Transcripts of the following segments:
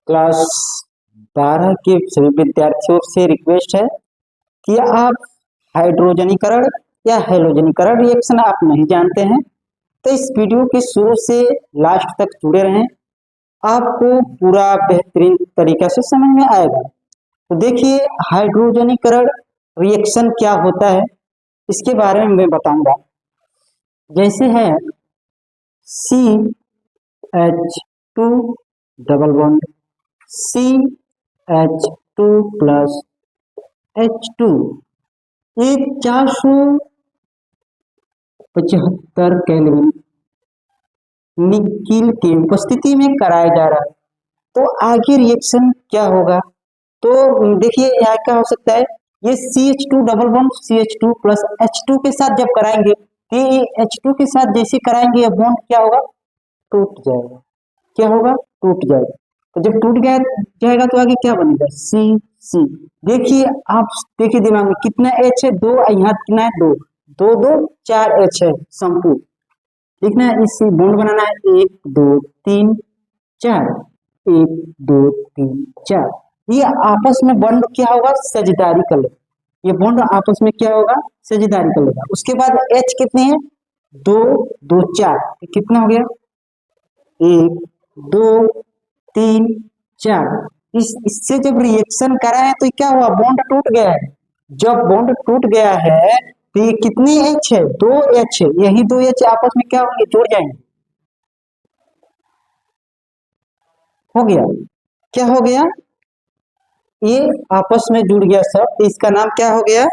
Class 12 के सभी विद्यार्थियों से रिक्वेस्ट है कि आप हाइड्रोजनीकरण या हैलोजनीकरण रिएक्शन आप नहीं जानते हैं तो इस वीडियो के शुरू से लास्ट तक जुड़े रहें, आपको पूरा बेहतरीन तरीका से समझ में आएगा। तो देखिए, हाइड्रोजनीकरण रिएक्शन क्या होता है इसके बारे में मैं बताऊंगा। जैसे है CH2 double bond CH2 plus H2 एक 475 केल्विन निकिल की उपस्थिति में कराया जा रहा है। तो आगे रिएक्शन क्या होगा? तो देखिए यहाँ क्या हो सकता है, ये CH2 double bond CH2 plus H2 के साथ जब कराएंगे तो ये H2 के साथ जैसे कराएंगे ये बॉन्ड क्या होगा, टूट जाएगा। क्या होगा? टूट जाएगा। तो जब टूट गया जाएगा तो आगे क्या बनेगा? C। देखिए आप देखिए दिमाग में कितना H है, 2, यहाँ कितना है 2, 2 4 H है संपूर्ण। लिखना है, इसी बॉन्ड बनाना है 1 2 3 4, 1 2 3 4। ये आपस में बॉन्ड क्या होगा? साझेदारी कर लेगा। ये बॉन्ड आपस में क्या होगा? साझेदारी कर लेगा। उसके बाद H कितने हैं? 2 2 4, कितना हो गया? 1 2 3 4। इससे जब रिएक्शन करा है तो क्या हुआ? बॉन्ड टूट गया है। जब बॉन्ड टूट गया है तो ये कितने H है? 2 H है। यही 2 H आपस में क्या होंगे? जुड़ जाएंगे। हो गया। क्या हो गया? ये आपस में जुड़ गया सब, तो इसका नाम क्या हो गया?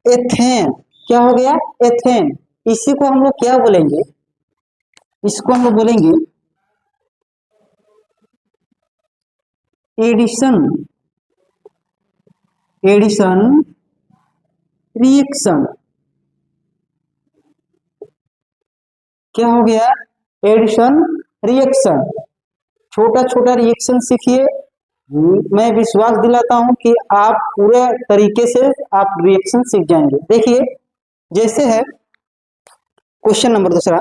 एथेन। क्या हो गया? एथेन। इसी को हम लोग क्या बोलेंगे? इसको हम लोग बोलेंगे एडिशन रिएक्शन। क्या हो गया? Addition reaction. छोटा छोटा रिएक्शन सीखिए। मैं विश्वास दिलाता हूं कि आप पूरे तरीके से आप रिएक्शन सीख जाएंगे। देखिए जैसे है क्वेश्चन नंबर दूसरा,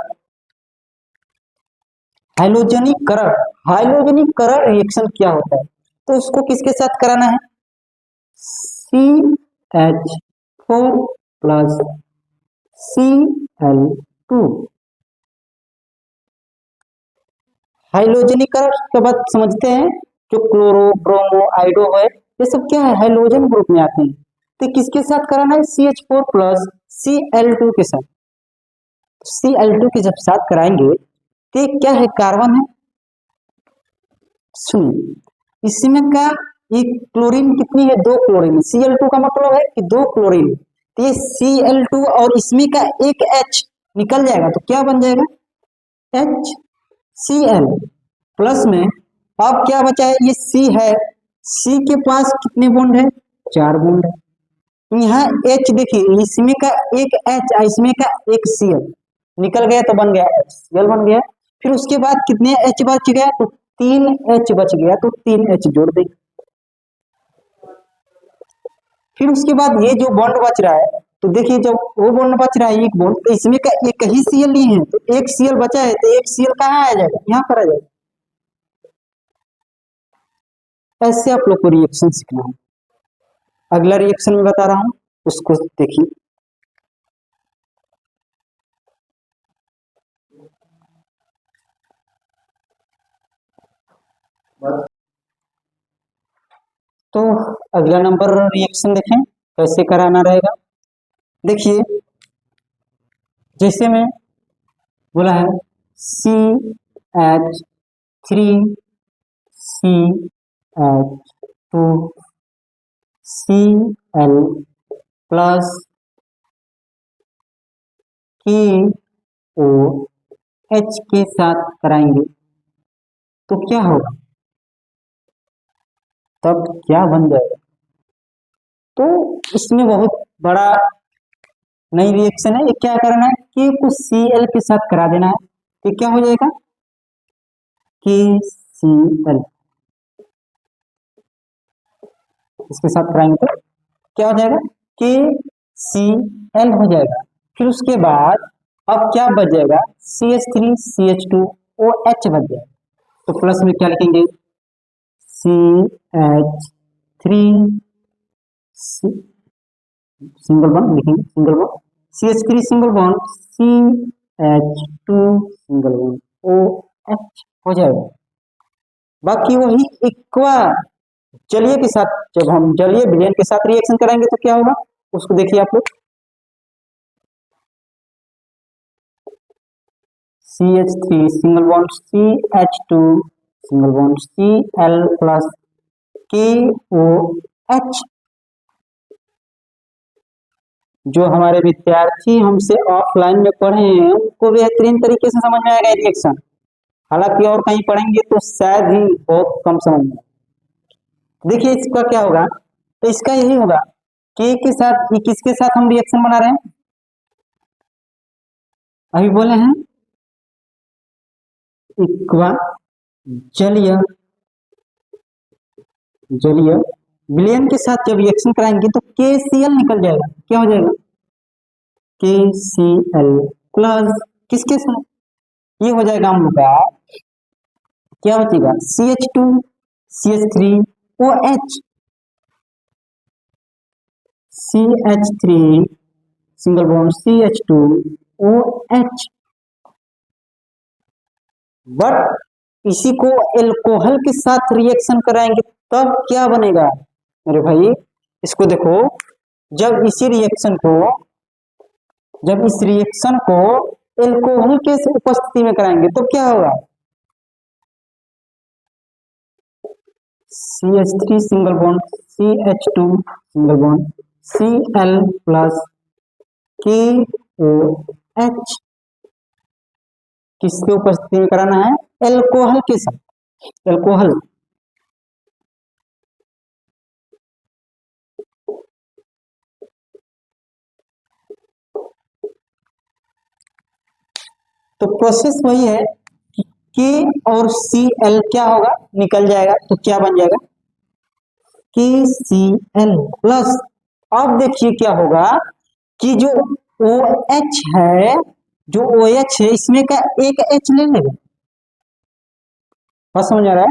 हाइलोजनीकरण रिएक्शन क्या होता है? तो उसको किसके साथ कराना है? CH4 plus Cl2। हाइलोजनीकरण के बाद समझते हैं, जो क्लोरो ब्रोमो आइडो है ये सब क्या है? हाइलोजन ग्रुप में आते हैं। तो किसके साथ कराना है? CH4 प्लस Cl2 के साथ। Cl2 के जब साथ कराएंगे तो क्या है? कार्बन है। सुनिए, इसमें का एक क्लोरीन कितनी है? 2 क्लोरीन। Cl2 का मतलब है कि 2 क्लोरीन। तो ये Cl2 और इसमें का एक H निकल जाएगा तो क्या बन जाएगा? HCl। प्लस में अब क्या बचा है? ये C है। C के पास कितने बॉन्ड है? 4 बॉन्ड है। यहाँ H देखिए, इसमें का एक H इसमें का एक Cl निकल गया तो बन गया HCl बन गया। फिर उसके बाद कितने H बच गया? तो 3 H बच गया, तो 3 H जोड़ देंगे। फिर उसके बाद ये जो बॉन्ड बच रहा है, तो देखिए जब वो बॉन्ड बच रहा है एक बॉन्ड, तो इसमें का एक ही Cl लिए हैं, तो एक Cl बचा है, तो एक Cl कहाँ आ जाएगा? यहाँ पर आ जाएगा। ऐसे आप लोग को रिएक्शन सीखना है। अगला रिएक्शन में बता रहा हूं, उसको देखिए। तो अगला नंबर रिएक्शन देखें कैसे कराना रहेगा। देखिए जैसे में बोला है CH3CH2 Cl प्लस KOH के साथ कराएंगे तो क्या होगा? तब क्या बन जाएगा? तो इसमें बहुत बड़ा नई रिएक्शन है। ये क्या करना है कि कुछ Cl के साथ करा देना है, तो क्या हो जाएगा? KCl। इसके साथ कराएंगे तो क्या हो जाएगा? KCl हो जाएगा। फिर उसके बाद अब क्या बच जाएगा? CH3CH2OH बच जाएगा। तो प्लस में क्या लिखेंगे? CH3 सिंगल बॉन्ड लिखेंगे, single bond CH3 single bond CH2 single bond OH हो जाएगा। बाकी वही इक्वा जलीय के साथ, जब हम जलीय विलयन के साथ रिएक्शन कराएंगे तो क्या होगा उसको देखिए आप लोग। CH3 single bond CH2 single bond Cl plus KOH। जो हमारे विद्यार्थी हमसे ऑफलाइन में पढ़े हैं उनको बेहतरीन तरीके से समझ में आएगा रिएक्शन, हालांकि और कहीं पढ़ेंगे तो शायद ही बहुत कम समझ में। देखिए इसका क्या होगा, तो इसका यही होगा के के साथ, ये किसके साथ हम रिएक्शन बना रहे हैं, अभी बोले हैं इक्वा जलीय जलीय विलयन के साथ जब रिएक्शन कराएंगे तो KCl निकल जाएगा, क्या हो जाएगा KCl प्लस किसके साथ, ये हो जाएगा हम लोग का, क्या बचेगा CH2 CH3 OH CH3 single bond CH2 OH। But इसी को एल्कोहल के साथ रिएक्शन कराएंगे तब क्या बनेगा मेरे भाई, इसको देखो, जब इस रिएक्शन को एल्कोहल के उपस्थिति में कराएंगे तो क्या होगा, CH3 single bond CH2 single bond Cl plus KOH किसके उपस्थिति में कराना है, एल्कोहल के साथ, एल्कोहल। तो प्रोसेस वही है कि K और Cl क्या होगा, निकल जाएगा, तो क्या बन जाएगा KCl प्लस, अब देखिए क्या होगा कि जो OH है, जो OH है इसमें का एक H ले लेगा, बात समझ आ रहा है,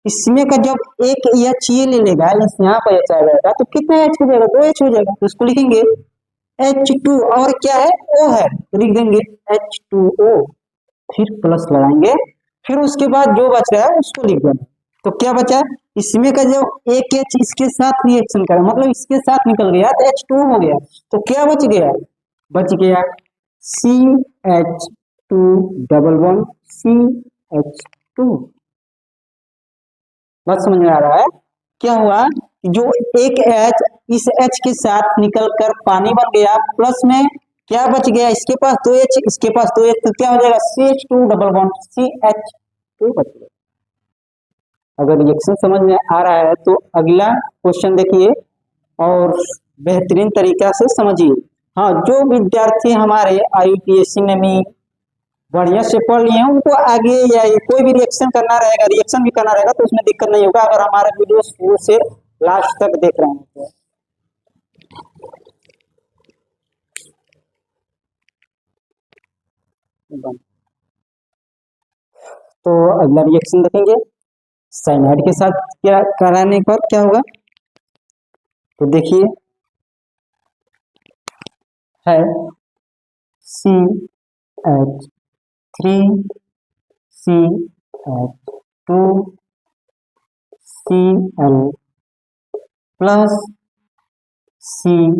इसमें का जब एक H ये ले लेगा, इस यहाँ पर H आ जाएगा तो कितना H हो जाएगा, 2H हो जाएगा, तो इसको लिखेंगे H2 और क्या है O है, तो लिख देंगे H2O, फिर प्लस लगाएंगे, फिर उसके बाद जो बच रहा है उसको लिख देंगे। तो क्या बचा, इसमें का जो एक H इसके साथ रिएक्शन करा, मतलब इसके साथ निकल गया तो H2 हो गया, तो क्या बच गया, बच गया CH2 डबल बॉन्ड CH2। बात समझ में आ रहा है, क्या हुआ कि जो एक H इस H के साथ निकल कर पानी बन गया, प्लस में क्या बच गया, इसके पास 2H इसके पास 2H, तो क्या हो जाएगा CH2 डबल बॉन्ड CH2 बच गया। अगर रिएक्शन समझ में आ रहा है तो अगला क्वेश्चन देखिए और बेहतरीन तरीका से समझिए। हाँ, जो विद्यार्थी हमारे IUPAC में बढ़िया से पढ़ लिए हैं उनको आगे या कोई भी रिएक्शन करना रहेगा, रिएक्शन भी करना रहेगा तो उसमें दिक्कत नहीं होगा, अगर हमारा वीडियो शुरू से लास्ट तक देख रहे हैं तो अगला रिएक्शन देखेंगे साइनाइड के साथ क्या कराने पर क्या होगा, तो देखिए है CH3 CH2 Cl plus CN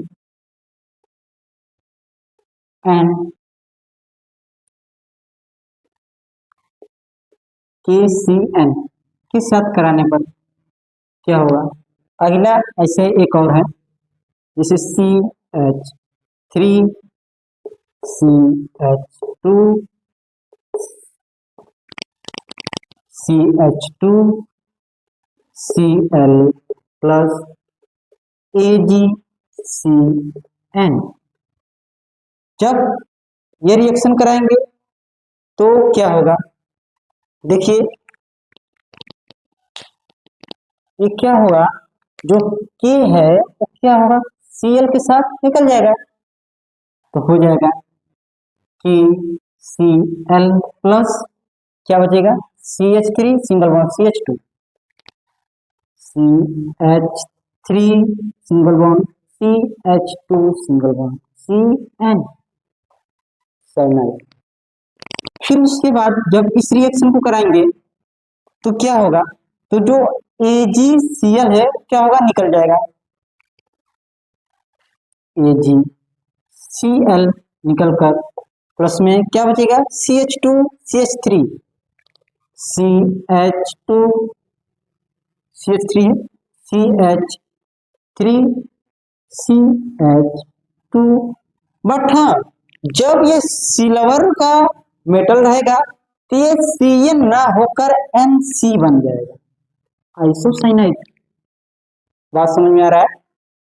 KCN के साथ कराने पर क्या होगा, अगला ऐसे एक और है जैसे CH3 CH2 CH2 Cl plus AgCN। जब ये रिएक्शन कराएंगे तो क्या होगा, देखिए ये क्या होगा, जो K है वो क्या होगा Cl के साथ निकल जाएगा, तो हो जाएगा KCl प्लस क्या बचेगा CH3 single bond CH2, CH3 single bond CH2 single bond CN cyanide. फिर उसके बाद जब इस रिएक्शन को कराएंगे तो क्या होगा, तो जो AgCl है क्या होगा, निकल जाएगा। AgCl निकलकर प्लस में क्या बचेगा, CH2 CH3 CH2 CH3 CH3 CH2। But हाँ, जब ये सिल्वर का मेटल रहेगा तो ये Cn ना होकर Nc बन जाएगा, आइसोसाइनाइड। बात समझ में आ रहा है?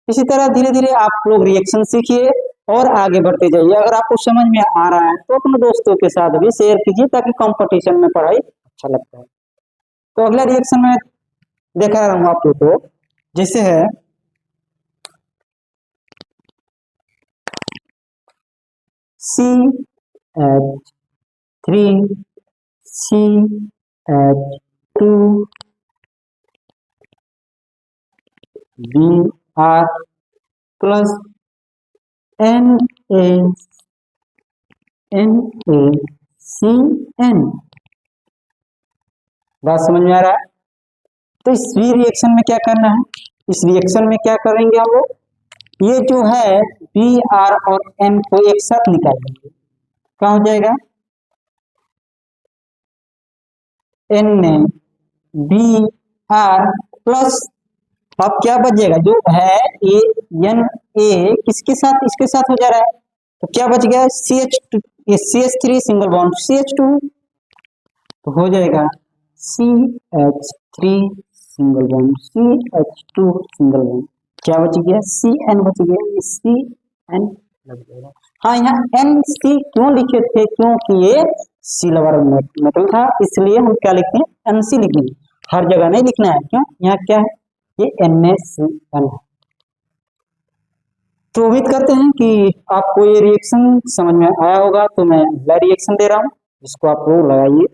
इसी तरह धीरे धीरे आप लोग रिएक्शन सीखिए और आगे बढ़ते जाइए। अगर आपको समझ में आ रहा है तो अपने दोस्तों के साथ भी शेयर कीजिए ताकि कंपटीशन में पढ़ाई अच्छा लगता है। तो अगला रिएक्शन में देखा रहा हूँ आप लोग को, जैसे है CH3 CH2 Br plus NaCN। बात समझ में आ रहा है? तो इस रिएक्शन में क्या करना है, इस रिएक्शन में क्या करेंगे हम लोग, ये जो है Br और N को एक साथ निकाल देंगे। क्या हो जाएगा, NaBr प्लस, अब क्या बचेगा, जो है Na किसके साथ, इसके साथ हो जा रहा है, तो क्या बच गया, CH2 ये CH3 सिंगल बॉन्ड CH2 तो हो जाएगा CH3 single bond CH2 single bond, क्या बच गया, CN बच गया, CN लग जाएगा। हाँ, यहाँ NC क्यों लिखे थे, क्योंकि ये सिल्वर मेटल था, इसलिए हम क्या लिखते हैं, NC लिखेंगे। हर जगह नहीं लिखना है, क्यों, यहाँ क्या है, ये NaCN है। तो उम्मीद करते हैं कि आपको ये रिएक्शन समझ में आया होगा। तो मैं अगला रिएक्शन दे रहा हूँ, जिसको आप लोग लगाइए।